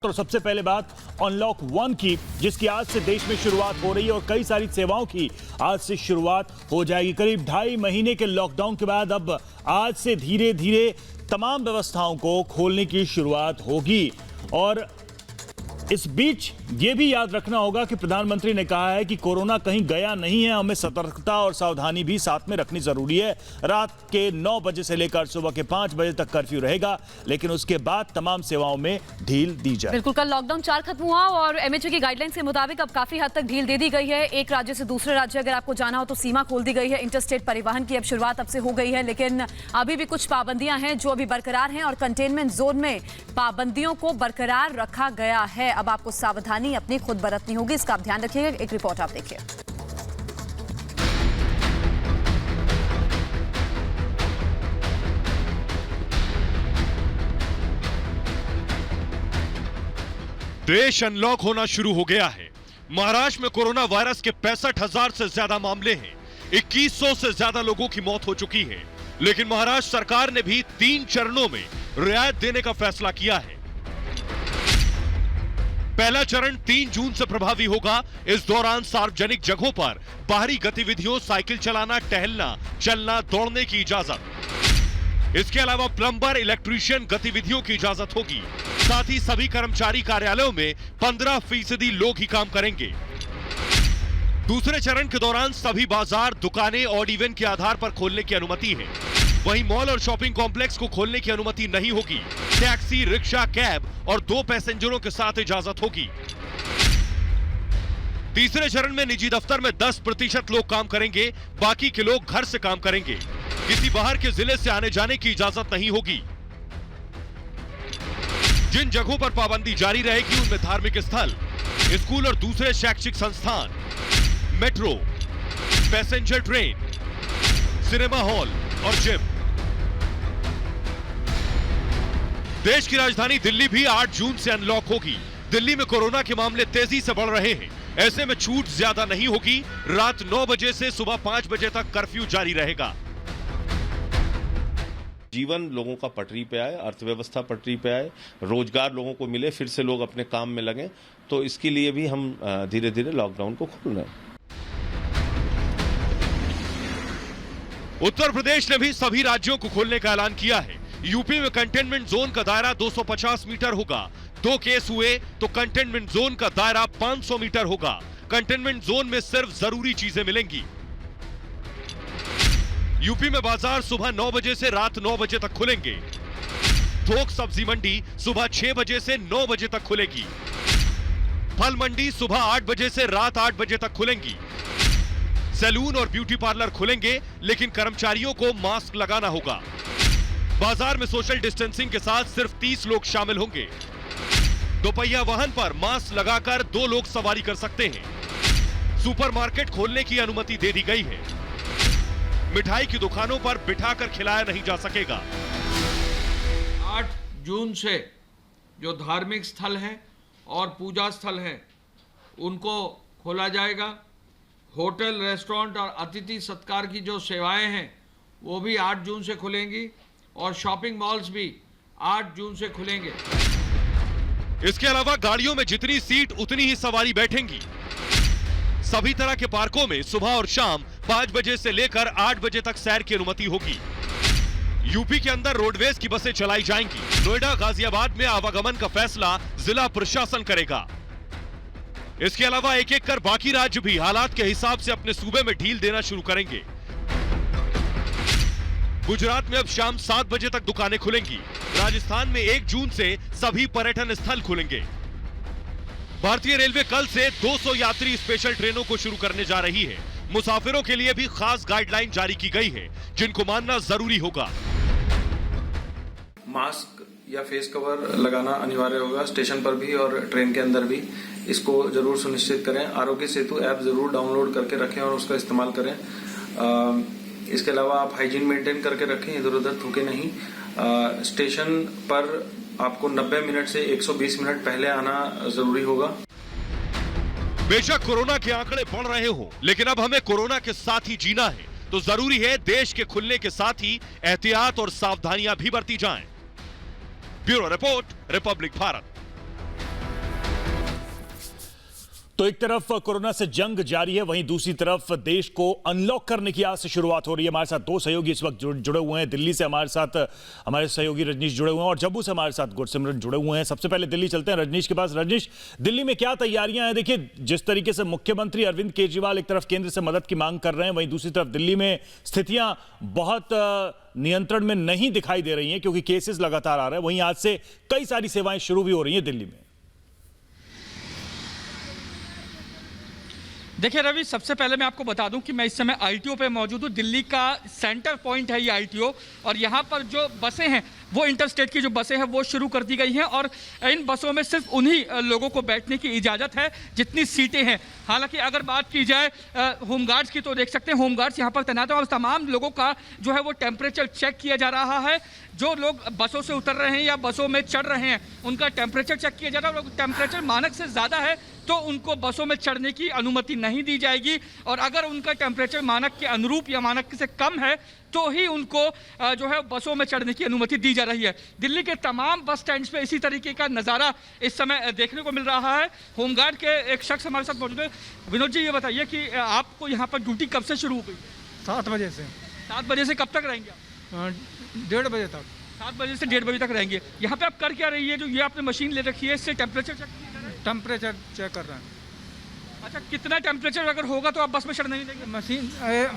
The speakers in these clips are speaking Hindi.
तो सबसे पहले बात अनलॉक 1 की, जिसकी आज से देश में शुरुआत हो रही है और कई सारी सेवाओं की आज से शुरुआत हो जाएगी। करीब 2.5 महीने के लॉकडाउन के बाद अब आज से धीरे धीरे तमाम व्यवस्थाओं को खोलने की शुरुआत होगी। और इस बीच ये भी याद रखना होगा कि प्रधानमंत्री ने कहा है कि कोरोना कहीं गया नहीं है, हमें सतर्कता और सावधानी भी साथ में रखनी जरूरी है। रात के 9 बजे से लेकर सुबह के 5 बजे तक कर्फ्यू रहेगा, लेकिन उसके बाद तमाम सेवाओं में ढील दी जाए। बिल्कुल, कल लॉकडाउन 4 खत्म हुआ और एमएचए की गाइडलाइंस के मुताबिक अब काफी हद तक ढील दे दी गई है। एक राज्य से दूसरे राज्य अगर आपको जाना हो तो सीमा खोल दी गई है। इंटरस्टेट परिवहन की अब शुरुआत अब से हो गई है, लेकिन अभी भी कुछ पाबंदियां हैं जो अभी बरकरार हैं और कंटेनमेंट जोन में पाबंदियों को बरकरार रखा गया है। अब आपको सावधानी अपनी खुद बरतनी होगी, इसका आप ध्यान रखिएगा। एक रिपोर्ट आप देखिए। देश अनलॉक होना शुरू हो गया है। महाराष्ट्र में कोरोना वायरस के 65,000 से ज्यादा मामले हैं। 2100 से ज्यादा लोगों की मौत हो चुकी है, लेकिन महाराष्ट्र सरकार ने भी 3 चरणों में रियायत देने का फैसला किया है। पहला चरण 3 जून से प्रभावी होगा। इस दौरान सार्वजनिक जगहों पर बाहरी गतिविधियों, साइकिल चलाना, टहलना, चलना, दौड़ने की इजाजत। इसके अलावा प्लम्बर, इलेक्ट्रीशियन गतिविधियों की इजाजत होगी। साथ ही सभी कर्मचारी कार्यालयों में 15% लोग ही काम करेंगे। दूसरे चरण के दौरान सभी बाजार, दुकानें ऑड इवन के आधार पर खोलने की अनुमति है। वहीं मॉल और शॉपिंग कॉम्प्लेक्स को खोलने की अनुमति नहीं होगी। टैक्सी, रिक्शा, कैब और 2 पैसेंजरों के साथ इजाजत होगी। तीसरे चरण में निजी दफ्तर में 10% लोग काम करेंगे, बाकी के लोग घर से काम करेंगे। किसी बाहर के जिले से आने जाने की इजाजत नहीं होगी। जिन जगहों पर पाबंदी जारी रहेगी उनमें धार्मिक स्थल, स्कूल और दूसरे शैक्षिक संस्थान, metro, passenger train, cinema hall और जिम। देश की राजधानी दिल्ली भी 8 जून से अनलॉक होगी। दिल्ली में कोरोना के मामले तेजी से बढ़ रहे हैं, ऐसे में छूट ज्यादा नहीं होगी। रात 9 बजे से सुबह 5 बजे तक कर्फ्यू जारी रहेगा। जीवन लोगों का पटरी पे आए, अर्थव्यवस्था पटरी पे आए, रोजगार लोगों को मिले, फिर से लोग अपने काम में लगे, तो इसके लिए भी हम धीरे धीरे लॉकडाउन को खोल रहे हैं। उत्तर प्रदेश ने भी सभी राज्यों को खोलने का ऐलान किया है। यूपी में कंटेनमेंट जोन का दायरा 250 मीटर होगा। 2 केस हुए तो कंटेनमेंट जोन का दायरा 500 मीटर होगा। कंटेनमेंट जोन में सिर्फ जरूरी चीजें मिलेंगी। यूपी में बाजार सुबह 9 बजे से रात 9 बजे तक खुलेंगे। थोक सब्जी मंडी सुबह 6 बजे से 9 बजे तक खुलेगी। फल मंडी सुबह 8 बजे से रात 8 बजे तक खुलेंगी। सैलून और ब्यूटी पार्लर खुलेंगे, लेकिन कर्मचारियों को मास्क लगाना होगा। बाजार में सोशल डिस्टेंसिंग के साथ सिर्फ 30 लोग शामिल होंगे। दोपहिया वाहन पर मास्क लगाकर 2 लोग सवारी कर सकते हैं। सुपरमार्केट खोलने की अनुमति दे दी गई है। मिठाई की दुकानों पर बिठाकर खिलाया नहीं जा सकेगा। 8 जून से जो धार्मिक स्थल हैं और पूजा स्थल हैं उनको खोला जाएगा। होटल, रेस्टोरेंट और अतिथि सत्कार की जो सेवाएं हैं वो भी 8 जून से खुलेंगी और शॉपिंग मॉल्स भी 8 जून से खुलेंगे। इसके अलावा गाड़ियों में जितनी सीट उतनी ही सवारी बैठेंगी। सभी तरह के पार्कों में सुबह और शाम 5 बजे से लेकर 8 बजे तक सैर की अनुमति होगी। यूपी के अंदर रोडवेज की बसें चलाई जाएंगी। नोएडा, गाजियाबाद में आवागमन का फैसला जिला प्रशासन करेगा। इसके अलावा एक एक कर बाकी राज्य भी हालात के हिसाब से अपने सूबे में ढील देना शुरू करेंगे। गुजरात में अब शाम 7 बजे तक दुकानें खुलेंगी। राजस्थान में 1 जून से सभी पर्यटन स्थल खुलेंगे। भारतीय रेलवे कल से 200 यात्री स्पेशल ट्रेनों को शुरू करने जा रही है। मुसाफिरों के लिए भी खास गाइडलाइन जारी की गई है, जिनको मानना जरूरी होगा। मास्क या फेस कवर लगाना अनिवार्य होगा, स्टेशन पर भी और ट्रेन के अंदर भी। इसको जरूर सुनिश्चित करें। आरोग्य सेतु ऐप जरूर डाउनलोड करके रखें और उसका इस्तेमाल करें। इसके अलावा आप हाइजीन मेंटेन करके रखें, इधर उधर थूके नहीं। स्टेशन पर आपको 90 मिनट से 120 मिनट पहले आना जरूरी होगा। बेशक कोरोना के आंकड़े बढ़ रहे हो, लेकिन अब हमें कोरोना के साथ ही जीना है, तो जरूरी है देश के खुलने के साथ ही एहतियात और सावधानियां भी बरती जाएं। Bureau report, Republic Bharat. तो एक तरफ कोरोना से जंग जारी है, वहीं दूसरी तरफ देश को अनलॉक करने की आज से शुरुआत हो रही है। हमारे साथ दो सहयोगी इस वक्त जुड़े हुए हैं। दिल्ली से हमारे साथ हमारे सहयोगी रजनीश जुड़े हुए हैं और जम्मू से हमारे साथ गुरसिमरन जुड़े हुए हैं। सबसे पहले दिल्ली चलते हैं रजनीश के पास। रजनीश, दिल्ली में क्या तैयारियां हैं? देखिए, जिस तरीके से मुख्यमंत्री अरविंद केजरीवाल एक तरफ केंद्र से मदद की मांग कर रहे हैं, वहीं दूसरी तरफ दिल्ली में स्थितियां बहुत नियंत्रण में नहीं दिखाई दे रही हैं क्योंकि केसेस लगातार आ रहे हैं। वहीं आज से कई सारी सेवाएं शुरू भी हो रही हैं दिल्ली में। देखिए रवि, सबसे पहले मैं आपको बता दूं कि मैं इस समय आईटीओ पे मौजूद हूं। दिल्ली का सेंटर पॉइंट है ये आईटीओ, और यहाँ पर जो बसें हैं वो इंटरस्टेट की जो बसें हैं वो शुरू कर दी गई हैं, और इन बसों में सिर्फ उन्हीं लोगों को बैठने की इजाज़त है जितनी सीटें हैं। हालांकि अगर बात की जाए होमगार्ड्स की, तो देख सकते हैं होमगार्ड्स यहाँ पर तैनात हैं और तमाम लोगों का जो है वो टेम्परेचर चेक किया जा रहा है। जो लोग बसों से उतर रहे हैं या बसों में चढ़ रहे हैं उनका टेम्परेचर चेक किया जा रहा है, और टेम्परेचर मानक से ज़्यादा है तो उनको बसों में चढ़ने की अनुमति नहीं दी जाएगी, और अगर उनका टेम्परेचर मानक के अनुरूप या मानक से कम है तो ही उनको जो है बसों में चढ़ने की अनुमति दी जा रही है। दिल्ली के तमाम बस स्टैंड्स पे इसी तरीके का नज़ारा इस समय देखने को मिल रहा है। होमगार्ड के एक शख्स हमारे साथ मौजूद है। विनोद जी, ये बताइए कि आपको यहाँ पर ड्यूटी कब से शुरू हो गई? 7 बजे से। 7 बजे से कब तक रहेंगे आप? 1:30 बजे तक। 7 बजे से 1:30 बजे तक रहेंगे। यहाँ पे आप कर क्या रही है? जो ये आपने मशीन ले रखी है, इससे टेम्परेचर चेक किया जा रहा है? टेम्परेचर चेक कर रहे हैं। अच्छा, कितना टेम्परेचर अगर होगा तो आप बस में चढ़ने नहीं देंगे? मशीन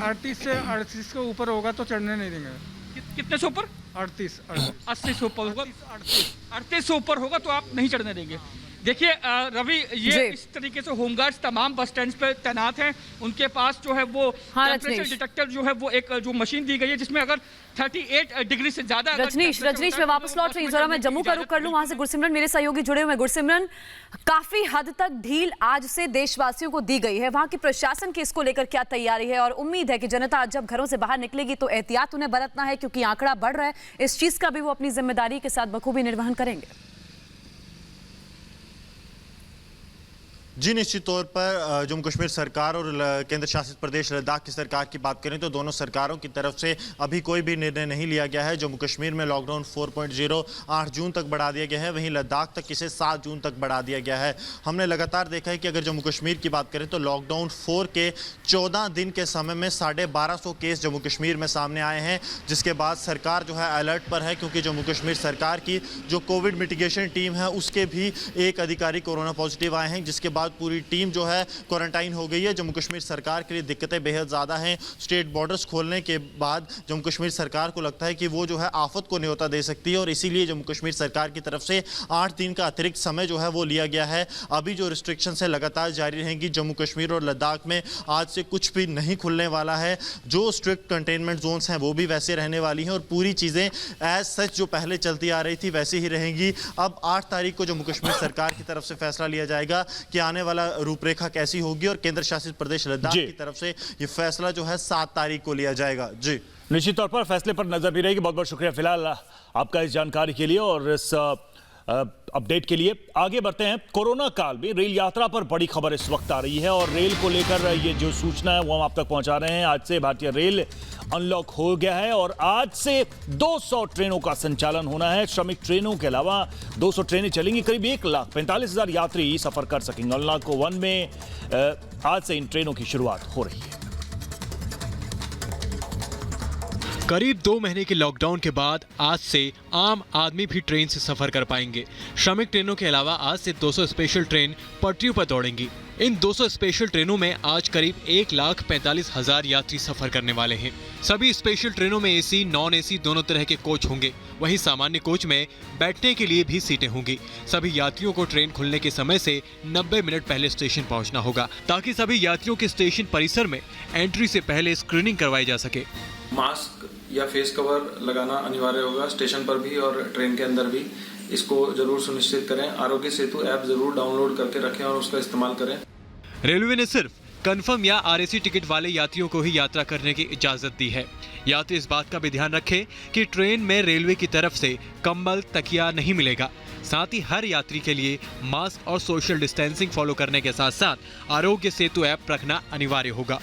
38 से 38 के ऊपर होगा तो चढ़ने नहीं देंगे। कितने से ऊपर? 38 80 से ऊपर होगा? 38 से ऊपर होगा तो आप नहीं चढ़ने देंगे। देखिए रवि, ये इस तरीके से होमगार्ड्स तमाम बस स्टैंड्स पे तैनात हैं। उनके पास जो है वो टेम्परेचर डिटेक्टर जो है वो एक जो मशीन दी गई है जिसमें अगर 38 डिग्री से ज्यादा। रजनीश मैं वापस लौट रही हूँ, जरा मैं जम्मू का रुख कर लूँ। वहां से गुरसिमरन मेरे सहयोगी जुड़े हुए हैं। गुरसिमरन, काफी हद तक ढील आज से देशवासियों को दी गई है, वहां की प्रशासन की इसको लेकर क्या तैयारी है? और उम्मीद है कि जनता आज जब घरों से बाहर निकलेगी तो एहतियात उन्हें बरतना है क्योंकि आंकड़ा बढ़ रहा है। इस चीज का भी वो अपनी जिम्मेदारी के साथ बखूबी निर्वहन करेंगे। जी, निश्चित तौर पर जम्मू कश्मीर सरकार और केंद्र शासित प्रदेश लद्दाख की सरकार की बात करें तो दोनों सरकारों की तरफ से अभी कोई भी निर्णय नहीं लिया गया है। जम्मू कश्मीर में लॉकडाउन 4.0 8 जून तक बढ़ा दिया गया है, वहीं लद्दाख तक इसे 7 जून तक बढ़ा दिया गया है। हमने लगातार देखा है कि अगर जम्मू कश्मीर की बात करें तो लॉकडाउन 4 के 14 दिन के समय में 1250 केस जम्मू कश्मीर में सामने आए हैं, जिसके बाद सरकार जो है अलर्ट पर है क्योंकि जम्मू कश्मीर सरकार की जो कोविड मिटिगेशन टीम है उसके भी एक अधिकारी कोरोना पॉजिटिव आए हैं, जिसके बाद पूरी टीम जो है क्वारंटाइन हो गई है। जम्मू कश्मीर सरकार के लिए दिक्कतें बेहद ज़्यादा हैं। स्टेट बॉर्डर्स खोलने के बाद जम्मू कश्मीर सरकार को लगता है कि वो जो है आफत को न्योता दे सकती है, और इसीलिए जम्मू कश्मीर सरकार की तरफ से 8 दिन का अतिरिक्त समय जो है वो लिया गया है। अभी जो रिस्ट्रिक्शंस है लगातार जारी रहेंगी। जम्मू कश्मीर और लद्दाख में आज से कुछ भी नहीं खुलने वाला है। जो स्ट्रिक्ट कंटेनमेंट जोन्स हैं वो भी वैसे रहने वाली हैं, और पूरी चीज़ें एज सच जो पहले चलती आ रही थी वैसी ही रहेंगी। अब 8 तारीख को जम्मू कश्मीर सरकार की तरफ से फैसला लिया जाएगा कि आने वाला रूपरेखा कैसी होगी, और केंद्र शासित प्रदेश लद्दाख की तरफ से ये फैसला जो है 7 तारीख को लिया जाएगा। जी, निश्चित तौर पर फैसले पर नजर भी रहेगी। बहुत बहुत शुक्रिया फिलहाल आपका इस जानकारी के लिए और इस अपडेट के लिए। आगे बढ़ते हैं। कोरोना काल में रेल यात्रा पर बड़ी खबर इस वक्त आ रही है और रेल को लेकर ये जो सूचना है वो हम आप तक पहुंचा रहे हैं। आज से भारतीय रेल अनलॉक हो गया है और आज से 200 ट्रेनों का संचालन होना है। श्रमिक ट्रेनों के अलावा 200 ट्रेनें चलेंगी। करीब 1,45,000 यात्री सफर कर सकेंगे। अनलॉक 1 में आज से इन ट्रेनों की शुरुआत हो रही है। करीब 2 महीने के लॉकडाउन के बाद आज से आम आदमी भी ट्रेन से सफर कर पाएंगे। श्रमिक ट्रेनों के अलावा आज से 200 स्पेशल ट्रेन पटरियों पर दौड़ेंगी। इन 200 स्पेशल ट्रेनों में आज करीब 1,45,000 यात्री सफर करने वाले हैं। सभी स्पेशल ट्रेनों में एसी, नॉन एसी दोनों तरह के कोच होंगे। वहीं सामान्य कोच में बैठने के लिए भी सीटें होंगी। सभी यात्रियों को ट्रेन खुलने के समय से 90 मिनट पहले स्टेशन पहुंचना होगा ताकि सभी यात्रियों के स्टेशन परिसर में एंट्री से पहले स्क्रीनिंग करवाई जा सके। मास्क या फेस कवर लगाना अनिवार्य होगा स्टेशन पर भी और ट्रेन के अंदर भी। इसको जरूर सुनिश्चित करें। आरोग्य सेतु ऐप जरूर डाउनलोड करके रखें और उसका इस्तेमाल करें। रेलवे ने सिर्फ कंफर्म या आरएसी टिकट वाले यात्रियों को ही यात्रा करने की इजाजत दी है। यात्री इस बात का भी ध्यान रखें कि ट्रेन में रेलवे की तरफ से कंबल, तकिया नहीं मिलेगा। साथ ही हर यात्री के लिए मास्क और सोशल डिस्टेंसिंग फॉलो करने के साथ साथ आरोग्य सेतु ऐप रखना अनिवार्य होगा।